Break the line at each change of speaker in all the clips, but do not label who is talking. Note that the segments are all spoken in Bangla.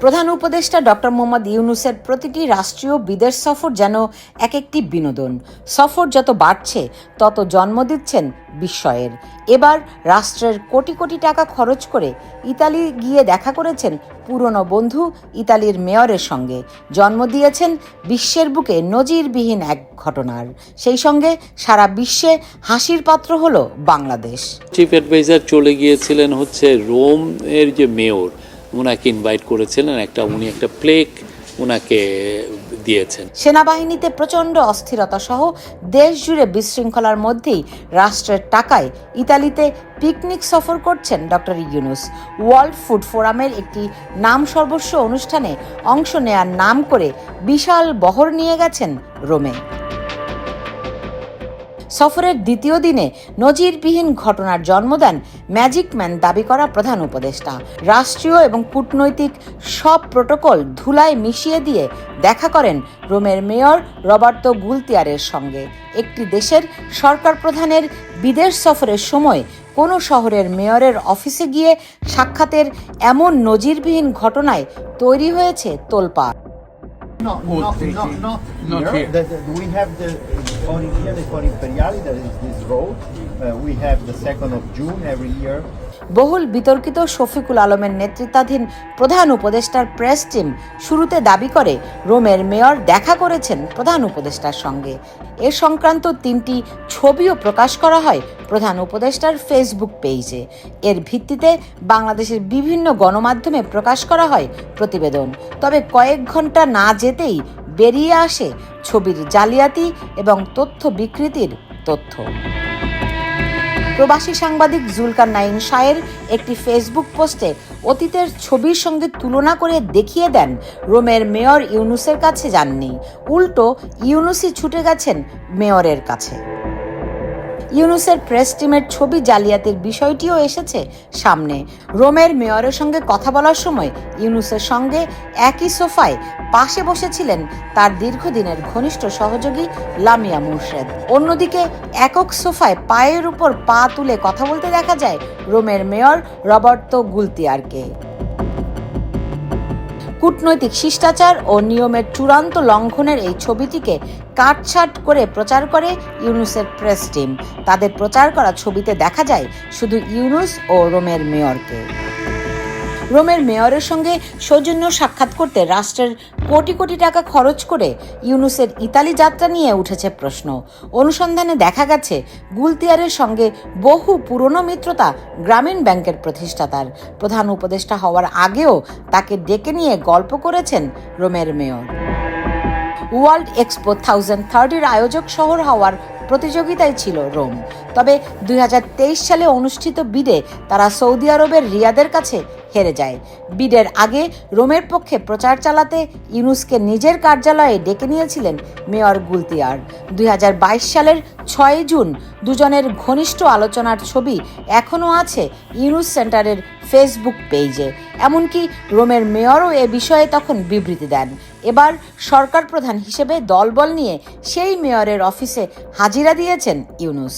প্রধান উপদেষ্টা ডক্টর মোহাম্মদ ইউনূসের প্রতিটি রাষ্ট্রীয় বিদেশ সফর যেন এক একটি বিনোদন। সফর যত বাড়ছে তত জন্ম দিচ্ছেন বিস্ময়ের। এবার রাষ্ট্রের কোটি কোটি টাকা খরচ করে ইতালি গিয়ে দেখা করেছেন পুরনো বন্ধু ইতালির মেয়রের সঙ্গে। জন্ম দিয়েছেন বিশ্বের বুকে নজিরবিহীন এক ঘটনার। সেই সঙ্গে সারা বিশ্বে হাসির পাত্র হলো বাংলাদেশ।
চিফ অ্যাডভাইজার চলে গিয়েছিলেন হচ্ছে রোম এর যে মেয়র, ওনাকে ইনভাইট করেছিলেন, উনি একটা প্লেক ওনাকে দিয়েছেন।
সেনাবাহিনীতে প্রচণ্ড অস্থিরতা সহ দেশ জুড়ে বিশৃঙ্খলার মধ্যেই রাষ্ট্রের টাকায় ইতালিতে পিকনিক সফর করছেন ডক্টর ইউনূস। ওয়ার্ল্ড ফুড ফোরামের একটি নাম সর্বস্ব অনুষ্ঠানে অংশ নেয়ার নাম করে বিশাল বহর নিয়ে গেছেন রোমে। সফরের দ্বিতীয় দিনে নজিরবিহীন ঘটনার জন্ম দেন ম্যাজিক ম্যান দাবি করা প্রধান উপদেষ্টা। রাষ্ট্রীয় এবং কূটনৈতিক সব প্রোটোকল ধুলায় মিশিয়ে দিয়ে দেখা করেন রোমের মেয়র রবার্তো গুলতিয়ারের সঙ্গে। একটি দেশের সরকার প্রধানের বিদেশ সফরের সময় কোনো শহরের মেয়রের অফিসে গিয়ে সাক্ষাতের এমন নজিরবিহীন ঘটনায় তৈরি হয়েছে তোলপাড়।
Not here. We have the Foro Imperiale, that is this road. We have the 2nd of June every year.
বহুল বিতর্কিত শফিকুল আলমের নেতৃত্বাধীন প্রধান উপদেষ্টার প্রেস টিম শুরুতে দাবি করে রোমের মেয়র দেখা করেছেন প্রধান উপদেষ্টার সঙ্গে। এ সংক্রান্ত 3টি ছবিও প্রকাশ করা হয় প্রধান উপদেষ্টার ফেসবুক পেজে। এর ভিত্তিতে বাংলাদেশের বিভিন্ন গণমাধ্যমে প্রকাশ করা হয় প্রতিবেদন। তবে কয়েক ঘন্টা না যেতেই বেরিয়ে আসে ছবির জালিয়াতি এবং তথ্য বিকৃতির তথ্য। প্রবাসী সাংবাদিক জুলকার নাইন শাহের একটি ফেসবুক পোস্টে অতীতের ছবির সঙ্গে তুলনা করে দেখিয়ে দেন রোমের মেয়র ইউনূসের কাছে যাননি, উল্টো ইউনূসই ছুটে গেছেন মেয়রের কাছে। ইউনূসের প্রেস টিমের ছবি জালিয়াতির বিষয়টিও এসেছে সামনে। রোমের মেয়রের সঙ্গে কথা বলার সময় ইউনূসের সঙ্গে একই সোফায় পাশে বসেছিলেন তার দীর্ঘদিনের ঘনিষ্ঠ সহযোগী লামিয়া মুর্শেদ। অন্যদিকে একক সোফায় পায়ের উপর পা তুলে কথা বলতে দেখা যায় রোমের মেয়র রবার্তো গুলতিয়ারকে। কূটনৈতিক শিষ্টাচার ও নিয়মের চূড়ান্ত লঙ্ঘনের এই ছবিটিকে কাটছাঁট করে প্রচার করে ইউনূসের প্রেস টিম। তাদের প্রচার করা ছবিতে দেখা যায় শুধু ইউনূস ও রোমের মেয়রকে। রোমের মেয়রের সঙ্গে সৌজন্য সাক্ষাৎ করতে রাষ্ট্রের কোটি কোটি টাকা খরচ করে ইউনূসের ইতালি যাত্রা নিয়ে উঠেছে প্রশ্ন। অনুসন্ধানে দেখা গেছে গুলতিয়ারের সঙ্গে বহু পুরনো মিত্রতা গ্রামীণ ব্যাংকের প্রতিষ্ঠাতার। প্রধান উপদেষ্টা হওয়ার আগেও তাকে ডেকে নিয়ে গল্প করেছেন রোমের মেয়র। ওয়ার্ল্ড এক্সপো 1030 আয়োজক শহর হওয়ার প্রতিযোগিতায় ছিল রোম। তবে 2023 সালে অনুষ্ঠিত বিডে তারা সৌদি আরবের রিয়াদের কাছে হেরে যায়। বিডের আগে রোমের পক্ষে প্রচার চালাতে ইউনূসকে নিজের কার্যালয়ে ডেকে নিয়েছিলেন মেয়র গুলতিয়ার। 2022 সালের 6 জুন দুজনের ঘনিষ্ঠ আলোচনার ছবি এখনও আছে ইউনূস সেন্টারের ফেসবুক পেজে। এমনকি রোমের মেয়রও এ বিষয়ে তখন বিবৃতি দেন। এবার সরকার প্রধান হিসেবে দলবল নিয়ে সেই মেয়রের অফিসে হাজিরা দিয়েছেন ইউনূস।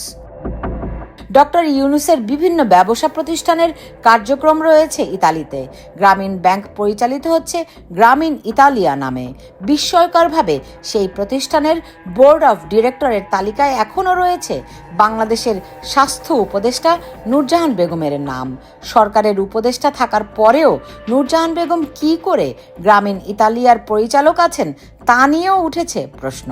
ডক্টর ইউনূসের বিভিন্ন ব্যবসা প্রতিষ্ঠানের কার্যক্রম রয়েছে ইতালিতে। গ্রামীণ ব্যাংক পরিচালিত হচ্ছে গ্রামীণ ইতালিয়া নামে। বিস্ময়করভাবে সেই প্রতিষ্ঠানের বোর্ড অফ ডিরেক্টরের তালিকায় এখনও রয়েছে বাংলাদেশের স্বাস্থ্য উপদেষ্টা নূরজাহান বেগমের নাম। সরকারের উপদেষ্টা থাকার পরেও নূরজাহান বেগম কী করে গ্রামীণ ইতালিয়ার পরিচালক আছেন তা নিয়েও উঠেছে প্রশ্ন।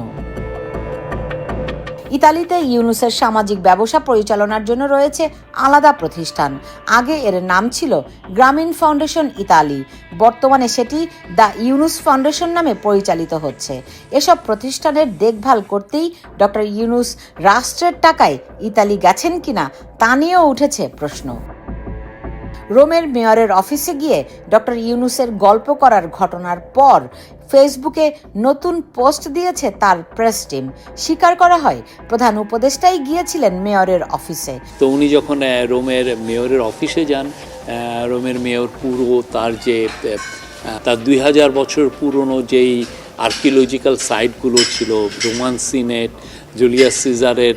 ইতালিতে ইউনূসের সামাজিক ব্যবসা পরিচালনার জন্য রয়েছে আলাদা প্রতিষ্ঠান। আগে এর নাম ছিল গ্রামীণ ফাউন্ডেশন ইতালি, বর্তমানে সেটি দ্য ইউনূস ফাউন্ডেশন নামে পরিচালিত হচ্ছে। এসব প্রতিষ্ঠানের দেখভাল করতেই ডক্টর ইউনূস রাষ্ট্রের টাকায় ইতালি গেছেন কিনা তা নিয়েও উঠেছে প্রশ্ন। রোমের মেয়রের অফিসে গিয়ে ডক্টর ইউনূসের গল্প করার ঘটনার পর ফেসবুকে নতুন পোস্ট দিয়েছে তার প্রেস টিম। স্বীকার করা হয় প্রধান উপদেষ্টাই গিয়েছিলেন মেয়রের অফিসে।
তো উনি যখন রোমের মেয়রের অফিসে যান, রোমের মেয়র পুরো তার 2000 বছর পুরনো যেই আর্কিওলজিক্যাল সাইটগুলো ছিল, রোমান সিনেট, জুলিয়াস সিজারের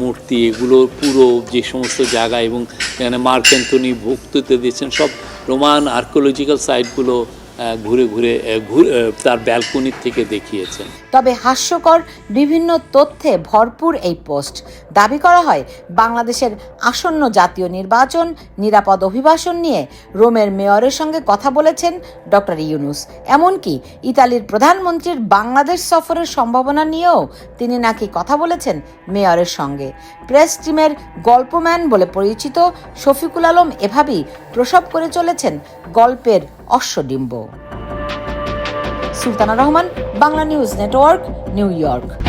মূর্তি, এগুলো পুরো যে সমস্ত জায়গা এবং এখানে মার্ক অ্যান্থনি বক্তৃতা দিয়েছেন, সব রোমান আর্কিওলজিক্যাল সাইটগুলো ঘুরে ঘুরে তার ব্যালকনির থেকে দেখিয়েছেন।
তবে হাস্যকর বিভিন্ন তথ্যে ভরপুর এই পোস্ট। দাবি করা হয় বাংলাদেশের আসন্ন জাতীয় নির্বাচন, নিরাপদ অভিবাসন নিয়ে রোমের মেয়রের সঙ্গে কথা বলেছেন ডক্টর ইউনূস। এমনকি ইতালির প্রধানমন্ত্রীর বাংলাদেশ সফরের সম্ভাবনা নিয়েও তিনি নাকি কথা বলেছেন মেয়রের সঙ্গে। প্রেস টিমের গল্পম্যান বলে পরিচিত শফিকুল আলম এভাবেই প্রসব করে চলেছেন গল্পের অশ্বডিম্ব। Sultana Rahman, Bangla news network, New York.